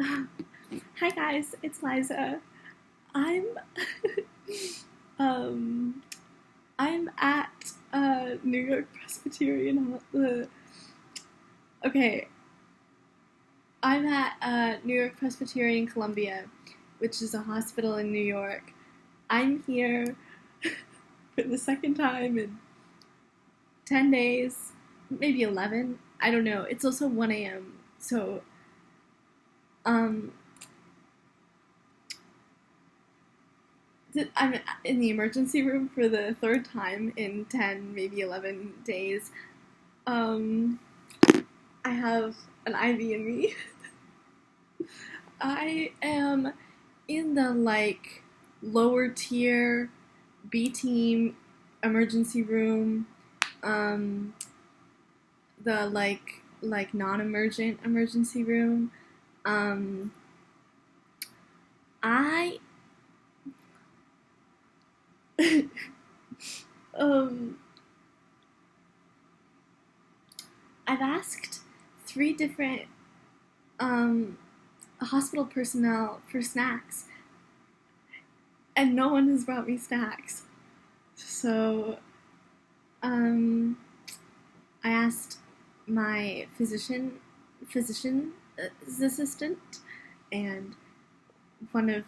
Hi guys, it's Liza. I'm um I'm at New York Presbyterian okay, I'm at New York Presbyterian Columbia, which is a hospital in New York. I'm here for the second time in 10 days, maybe 11. I don't know. It's also 1 a.m. So um I'm in the emergency room for the third time in 10, maybe 11 days. Um, I have an IV in me. I am in the lower tier B team emergency room. The non-emergent emergency room. Um, I um I've asked 3 different hospital personnel for snacks, and no one has brought me snacks. So, I asked my physician's assistant, and the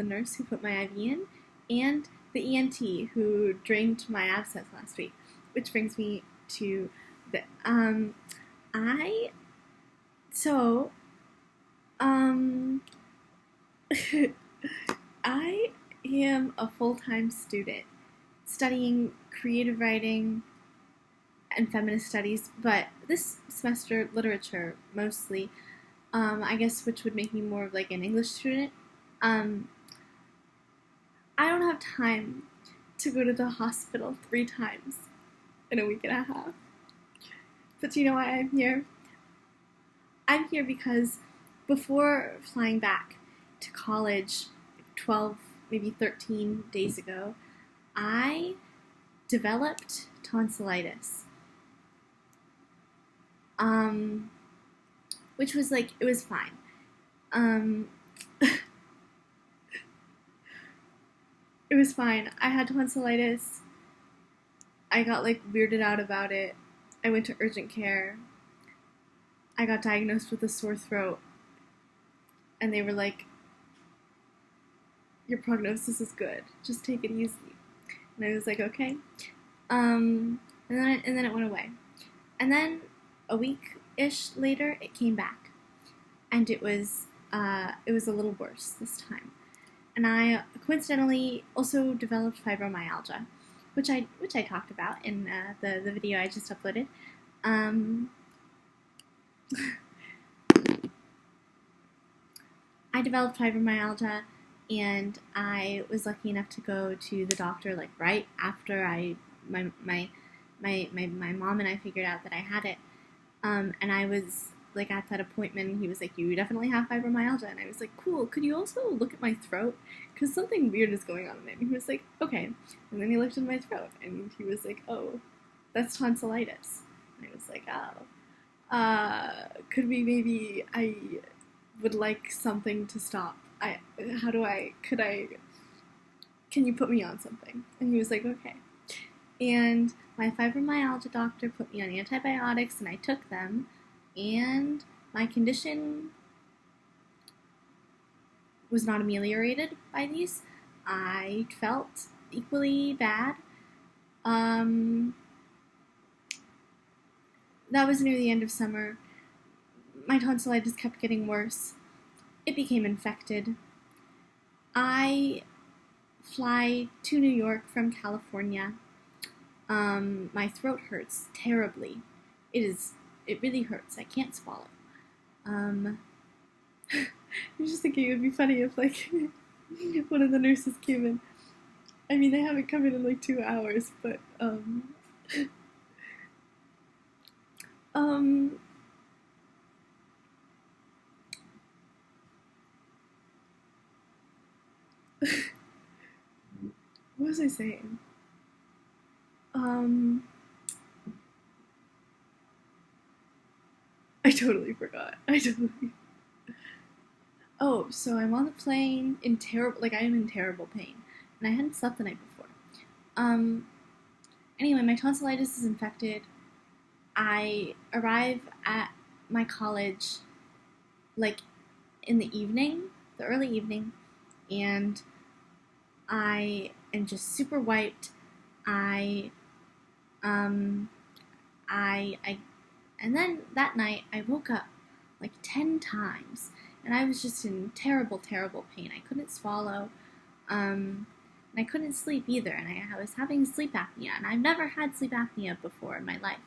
nurse who put my IV in, and the ENT who drained my abscess last week. Which brings me to the I so I am a full-time student studying creative writing and feminist studies, but this semester literature mostly. I guess, which would make me more of like an English student. I don't have time to go to the hospital 3 times in a week and a half. But do you know why I'm here? I'm here because before flying back to college 12, maybe 13 days ago, I developed tonsillitis. Which was it was fine. It was fine. I had tonsillitis. I got weirded out about it. I went to urgent care. I got diagnosed with a sore throat. And they were like, your prognosis is good. Just take it easy. And I was like, okay. And then it went away. And then a week-ish later, it came back. And it was a little worse this time. And I coincidentally also developed fibromyalgia, which I talked about in the video I just uploaded. I developed fibromyalgia, and I was lucky enough to go to the doctor right after my mom and I figured out that I had it. And I was at that appointment, and he was like, you definitely have fibromyalgia. And I was like, cool, could you also look at my throat? Because something weird is going on in it. And he was like, okay. And then he looked at my throat, and he was like, oh, that's tonsillitis. And I was like, oh. Could I would like something to stop. Can you put me on something? And he was like, okay. And my fibromyalgia doctor put me on antibiotics, and I took them. And my condition was not ameliorated by these. I felt equally bad. That was near the end of summer. My tonsillitis kept getting worse. It became infected. I fly to New York from California. My throat hurts terribly. It really hurts. I can't swallow. I'm just thinking it would be funny if one of the nurses came in. I mean, they haven't come in 2 hours, but what was I saying? I totally forgot. Oh, so I'm on the plane in I am in terrible pain, and I hadn't slept the night before. Um, anyway, my tonsillitis is infected. I arrive at my college, like, in the evening, the early evening, and I am just super wiped. I, um, I, and then that night I woke up like 10 times, and I was just in terrible, terrible pain. I couldn't swallow, and I couldn't sleep either, and I was having sleep apnea, and I've never had sleep apnea before in my life,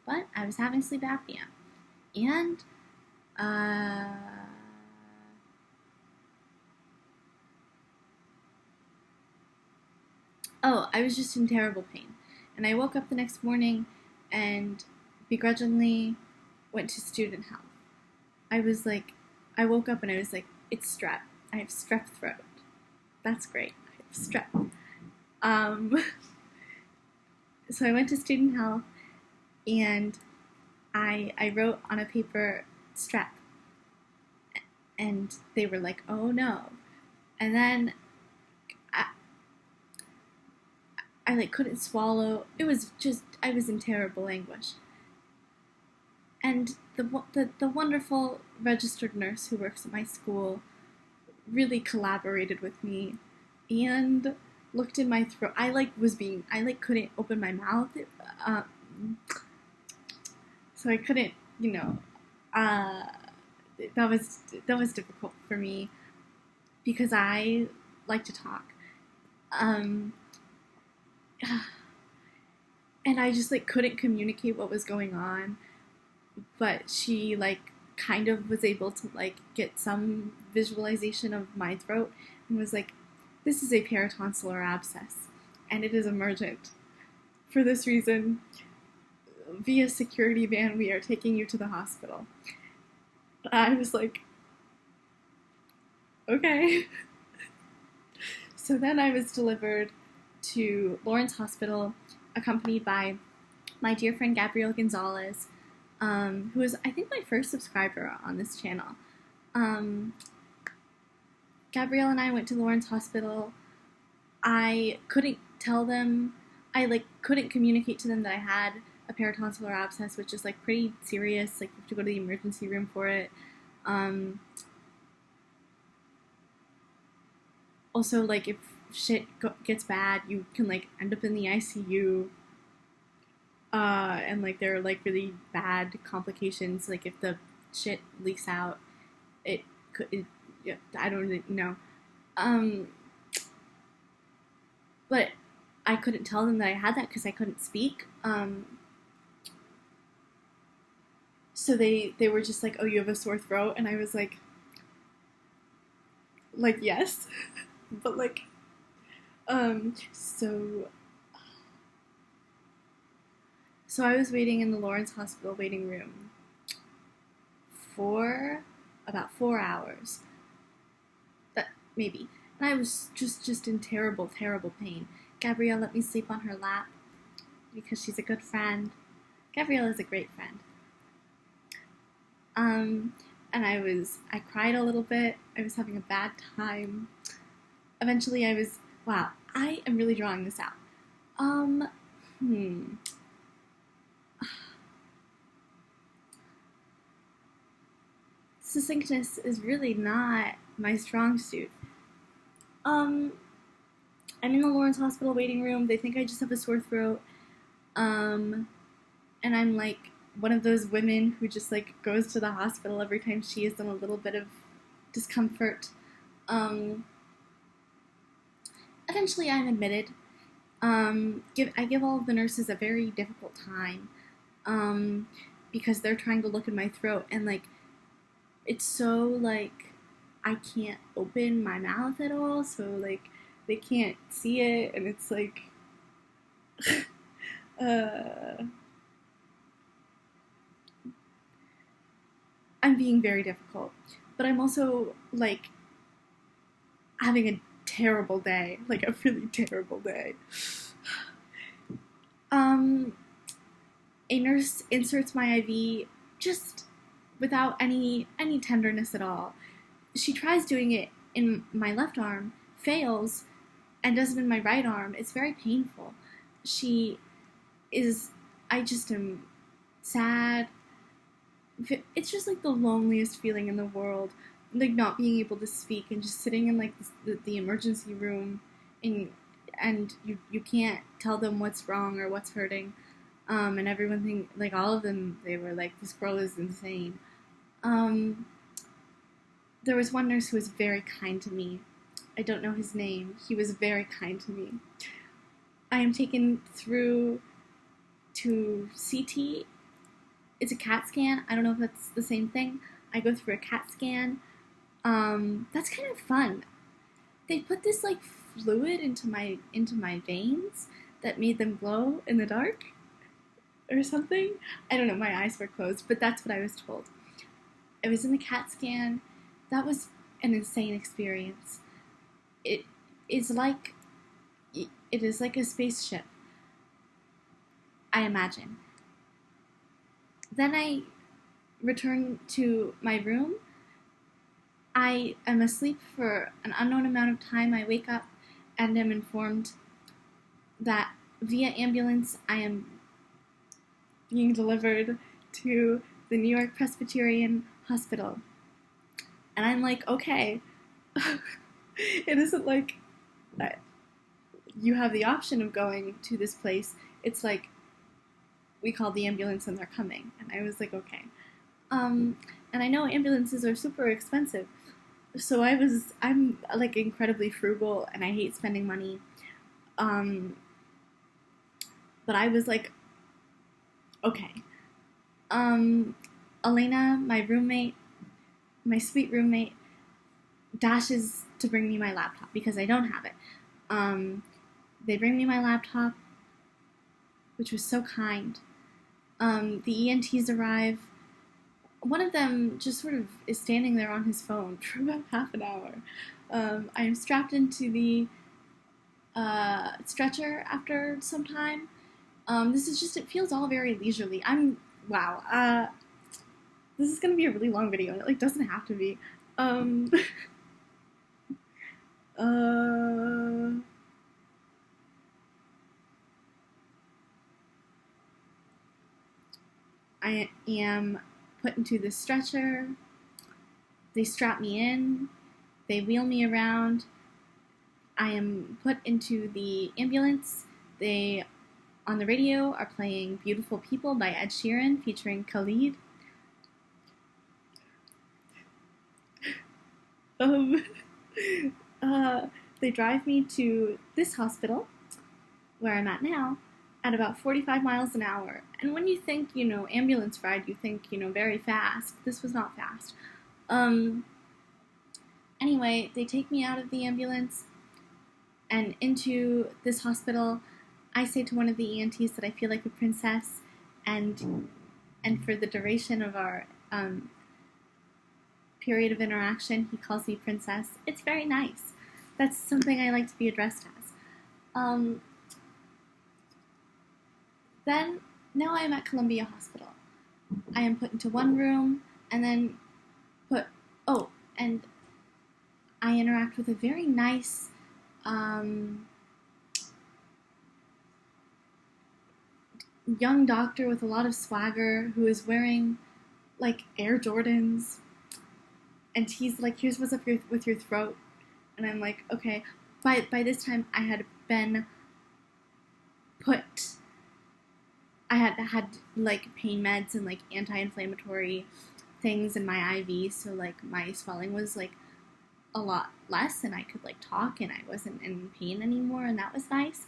but I was having sleep apnea, and, oh, I was just in terrible pain. And I woke up the next morning and begrudgingly went to student health. I was like, I woke up and I was like, it's strep. I have strep throat. That's great. I have strep. Um, so I went to student health and I wrote on a paper strep. And they were like, oh no. And then I like couldn't swallow. It was just, I was in terrible anguish. And the wonderful registered nurse who works at my school really collaborated with me and looked in my throat. I couldn't open my mouth, so I couldn't, that was difficult for me because I like to talk. And I just like couldn't communicate what was going on, but she like kind of was able to like get some visualization of my throat and was like, this is a peritonsillar abscess and it is emergent. For this reason, via security van, we are taking you to the hospital. I was like, okay. So then I was delivered to Lawrence Hospital, accompanied by my dear friend Gabrielle Gonzalez, who is, I think, my first subscriber on this channel. Gabrielle and I went to Lawrence Hospital. I couldn't tell them, I couldn't communicate to them that I had a peritonsillar abscess, which is pretty serious. You have to go to the emergency room for it. Also, if shit gets bad, you can end up in the ICU. And there are really bad complications. If the shit leaks out, yeah, I don't really know. But I couldn't tell them that I had that because I couldn't speak. So they were just like, oh, you have a sore throat? And I was like, yes. But so I was waiting in the Lawrence Hospital waiting room for about 4 hours. Maybe. And I was just in terrible, terrible pain. Gabrielle let me sleep on her lap because she's a good friend. Gabrielle is a great friend. And I cried a little bit. I was having a bad time. Eventually wow, I am really drawing this out. Succinctness is really not my strong suit. I'm in the Lawrence Hospital waiting room. They think I just have a sore throat. And I'm one of those women who just goes to the hospital every time she is in a little bit of discomfort. Eventually I'm admitted. I give all of the nurses a very difficult time, because they're trying to look in my throat and it's so I can't open my mouth at all, so they can't see it, and it's I'm being very difficult, but I'm also having a terrible day, a really terrible day. A nurse inserts my IV just without any tenderness at all. she tries doing it in my left arm, fails, and does it in my right arm. It's very painful. She is, I just am sad. It's just like the loneliest feeling in the world, like not being able to speak and just sitting in like the emergency room, and you can't tell them what's wrong or what's hurting, and everyone think, like all of them, they were like, this girl is insane. There was one nurse who was very kind to me. I don't know his name. He was very kind to me. I am taken through to CT. It's a CAT scan. I don't know if that's the same thing. I go through a CAT scan. That's kind of fun. They put this like fluid into my veins that made them glow in the dark or something. I don't know. My eyes were closed, but that's what I was told. I was in the CAT scan. That was an insane experience. It is like a spaceship, I imagine. Then I return to my room. I am asleep for an unknown amount of time. I wake up and am informed that via ambulance I am being delivered to the New York Presbyterian Hospital. And I'm like, okay. It isn't like you have the option of going to this place. It's like, we call the ambulance and they're coming. And I was like, okay. And I know ambulances are super expensive. So I'm like incredibly frugal and I hate spending money. But I was like, okay. Elena, my roommate, my sweet roommate, dashes to bring me my laptop because I don't have it. They bring me my laptop, which was so kind. The ENTs arrive. One of them just sort of is standing there on his phone for about half an hour. I am strapped into the stretcher after some time. This is just, it feels all very leisurely. Wow. This is going to be a really long video, and it like doesn't have to be. I am put into the stretcher. They strap me in. They wheel me around. I am put into the ambulance. They, on the radio, are playing Beautiful People by Ed Sheeran featuring Khalid. They drive me to this hospital, where I'm at now, at about 45 miles an hour. And when you think, ambulance ride, you think, very fast. This was not fast. Anyway, they take me out of the ambulance and into this hospital. I say to one of the ENTs that I feel like a princess, and for the duration of our period of interaction, he calls me princess. It's very nice. That's something I like to be addressed as. Then, now I am at Columbia Hospital. I am put into one room, and then and I interact with a very nice, young doctor with a lot of swagger who is wearing, like, Air Jordans, and he's like, here's what's up with your throat, and I'm like, okay. By this time, I had been I had like pain meds and like anti-inflammatory things in my IV, so like my swelling was like a lot less, and I could like talk, and I wasn't in pain anymore, and that was nice.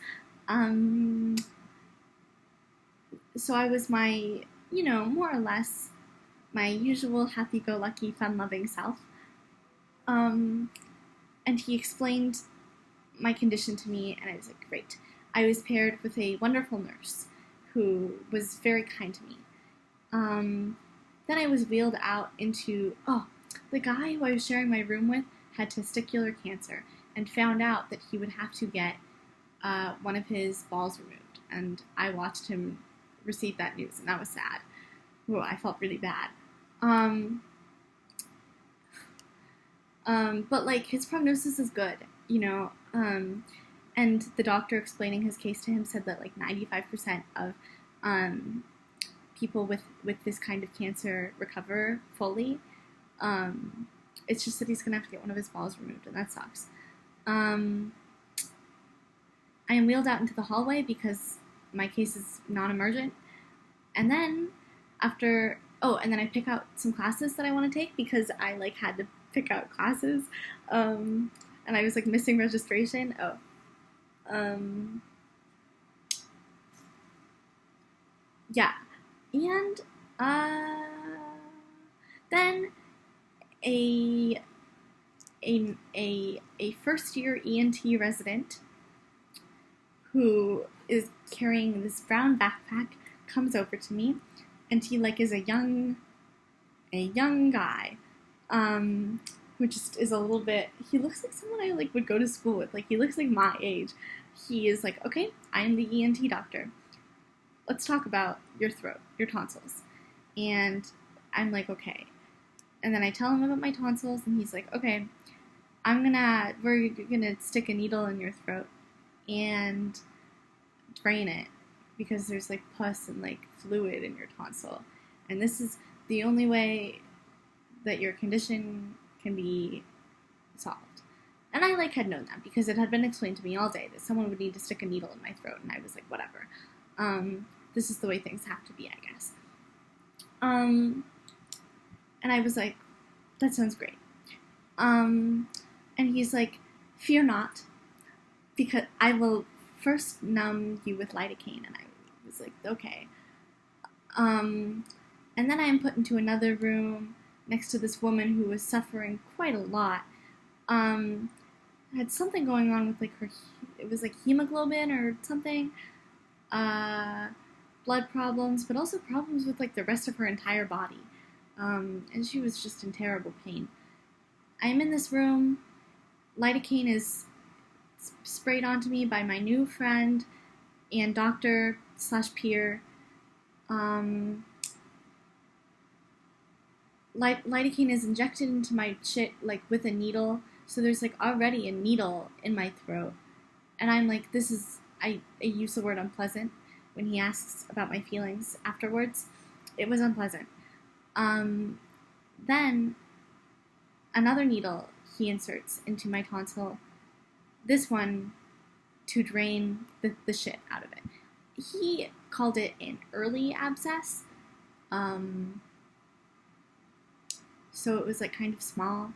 So I was my, more or less my usual happy-go-lucky, fun-loving self. And he explained my condition to me, and I was like, great. I was paired with a wonderful nurse who was very kind to me. Then I was wheeled out into, the guy who I was sharing my room with had testicular cancer and found out that he would have to get one of his balls removed. And I watched him receive that news, and that was sad. Whoa, I felt really bad. But like his prognosis is good, you know. And the doctor explaining his case to him said that like 95% of people with this kind of cancer recover fully. It's just that he's gonna have to get one of his balls removed, and that sucks. I am wheeled out into the hallway because my case is non-emergent. And then and then I pick out some classes that I want to take because I like had to pick out classes. And I was like missing registration. Yeah. And then a first year ENT resident who is carrying this brown backpack comes over to me, and he like is a young guy, who just is a little bit. He looks like someone I like would go to school with. Like he looks like my age. He is like, okay, I am the ENT doctor. Let's talk about your throat, your tonsils, and I'm like, okay. And then I tell him about my tonsils, and he's like, okay, we're gonna stick a needle in your throat and drain it because there's like pus and like fluid in your tonsil, and this is the only way that your condition can be solved. And I like had known that because it had been explained to me all day that someone would need to stick a needle in my throat, and I was like, whatever. This is the way things have to be, I guess. And I was like, that sounds great. And he's like, fear not, because I will first numb you with lidocaine. And I was like, okay. And then I am put into another room next to this woman who was suffering quite a lot. Had something going on with like it was like hemoglobin or something. Blood problems, but also problems with like the rest of her entire body. And she was just in terrible pain. I am in this room. Lidocaine is sprayed onto me by my new friend and doctor / peer. Lidocaine is injected into my shit like with a needle, so there's like already a needle in my throat, and I'm like, I use the word unpleasant when he asks about my feelings afterwards. It was unpleasant. Then another needle he inserts into my tonsil, this one to drain the shit out of it. He called it an early abscess, so it was like kind of small.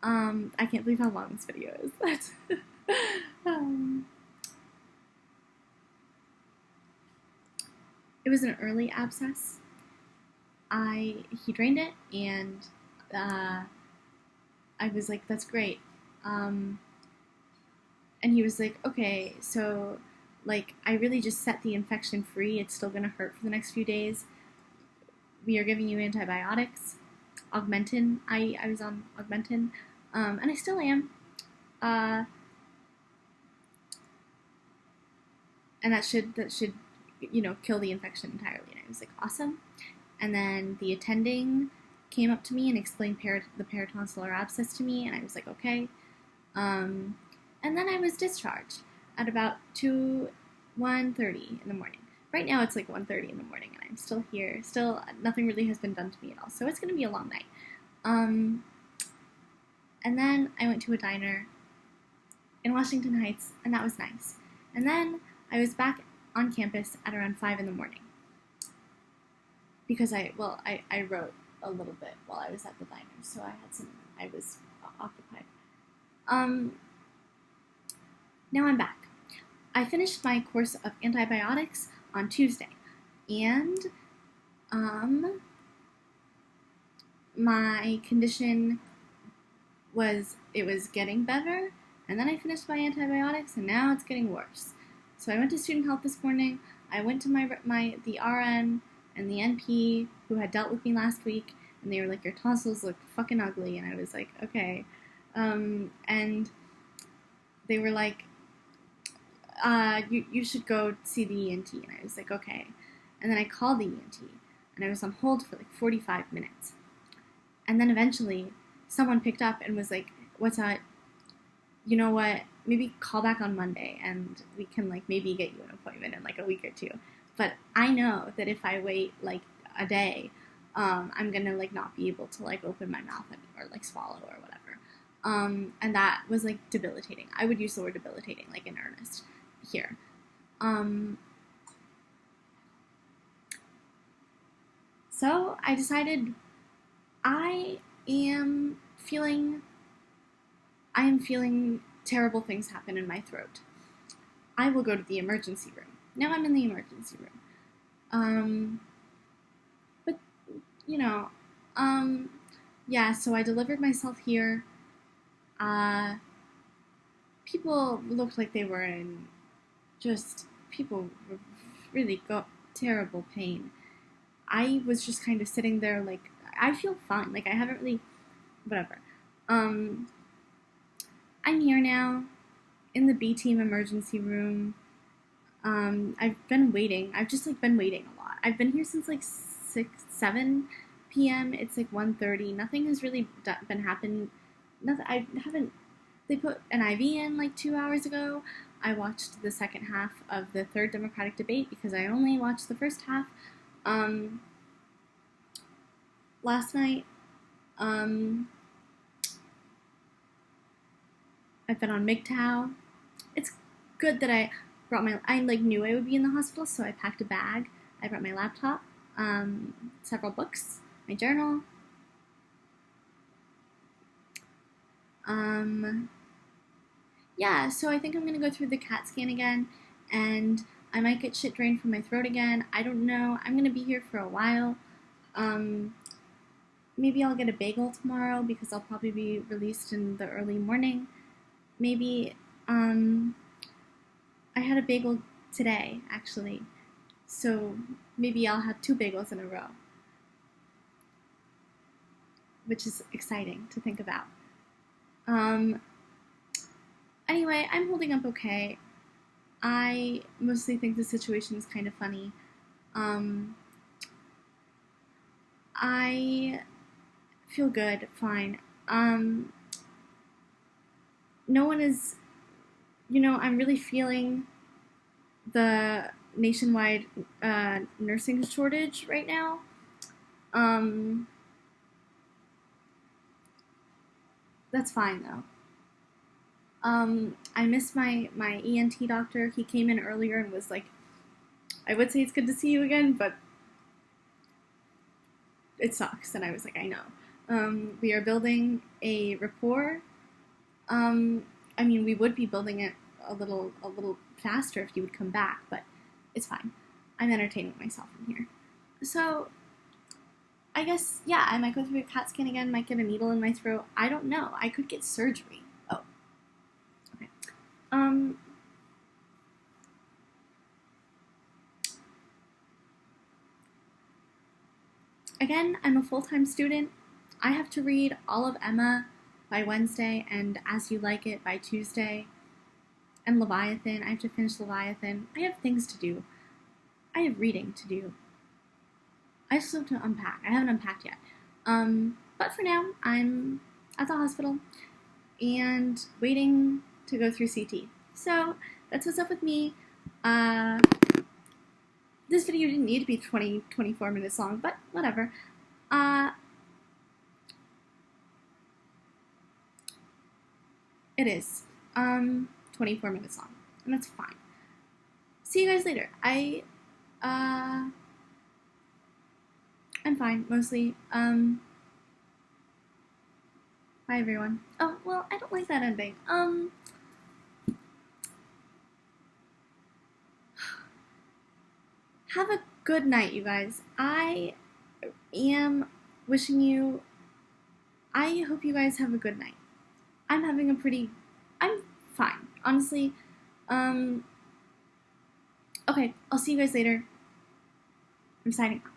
I can't believe how long this video is. It was an early abscess. He drained it, and I was like, that's great. And he was like, okay, so like I really just set the infection free. It's still gonna hurt for the next few days. We are giving you antibiotics. Augmentin. I was on Augmentin, and I still am. And that should kill the infection entirely. And I was like, awesome. And then the attending came up to me and explained the peritonsillar abscess to me, and I was like, okay. And then I was discharged at about 1:30 in the morning. Right now it's like 1:30 in the morning, and I'm still here. Still, nothing really has been done to me at all, so it's going to be a long night. And then I went to a diner in Washington Heights, and that was nice. And then I was back on campus at around 5 in the morning because I wrote a little bit while I was at the diner, so I was occupied. Now I'm back. I finished my course of antibiotics on Tuesday, and my condition was getting better, and then I finished my antibiotics, and now it's getting worse. So I went to student health this morning. I went to the RN and the NP who had dealt with me last week, and they were like, your tonsils look fucking ugly, and I was like, okay. And they were like, you should go see the ENT, and I was like, okay. And then I called the ENT, and I was on hold for like 45 minutes. And then eventually, someone picked up and was like, what's that? You know what? Maybe call back on Monday and we can like maybe get you an appointment in like a week or two. But I know that if I wait like a day, I'm gonna like not be able to like open my mouth or like swallow or whatever. And that was like debilitating. I would use the word debilitating like in earnest here. So I decided I am feeling terrible things happen in my throat. I will go to the emergency room. Now I'm in the emergency room. But, you know, yeah, so I delivered myself here. People looked like they were in people were really terrible pain. I was just kind of sitting there like, I feel fine. Like, I haven't really, whatever. I'm here now in the B team emergency room. I've been waiting. I've just like been waiting a lot. I've been here since like 7 p.m. It's like 1:30. Nothing has really been happening. Nothing. I haven't. They put an IV in like 2 hours ago. I watched the second half of the third Democratic debate because I only watched the first half. Last night, I've been on MGTOW. It's good that I like knew I would be in the hospital, so I packed a bag. I brought my laptop, several books, my journal. Yeah, so I think I'm gonna go through the CAT scan again, and I might get shit drained from my throat again. I don't know. I'm gonna be here for a while. Maybe I'll get a bagel tomorrow because I'll probably be released in the early morning. Maybe, I had a bagel today, actually. So maybe I'll have 2 bagels in a row. Which is exciting to think about. Anyway, I'm holding up okay. I mostly think the situation is kind of funny. I feel good, fine. No one is, I'm really feeling the nationwide nursing shortage right now. That's fine though. I miss my ENT doctor. He came in earlier and was like, I would say it's good to see you again, but it sucks. And I was like, I know. We are building a rapport. I mean, we would be building it a little faster if you would come back, but it's fine. I'm entertaining myself in here. So, I guess, yeah, I might go through a CAT scan again, might get a needle in my throat. I don't know. I could get surgery. Oh. Okay. Again, I'm a full-time student. I have to read all of Emma by Wednesday and As You Like It by Tuesday. And Leviathan. I have to finish Leviathan. I have things to do. I have reading to do. I still have to unpack. I haven't unpacked yet. But for now, I'm at the hospital and waiting to go through CT. So that's what's up with me. This video didn't need to be 24 minutes long, but whatever. It is 24 minutes long, and that's fine. See you guys later. I'm fine, mostly. Bye everyone. Oh, well, I don't like that ending. Have a good night, you guys. I am wishing you, I hope you guys have a good night. I'm fine, honestly. Okay, I'll see you guys later. I'm signing off.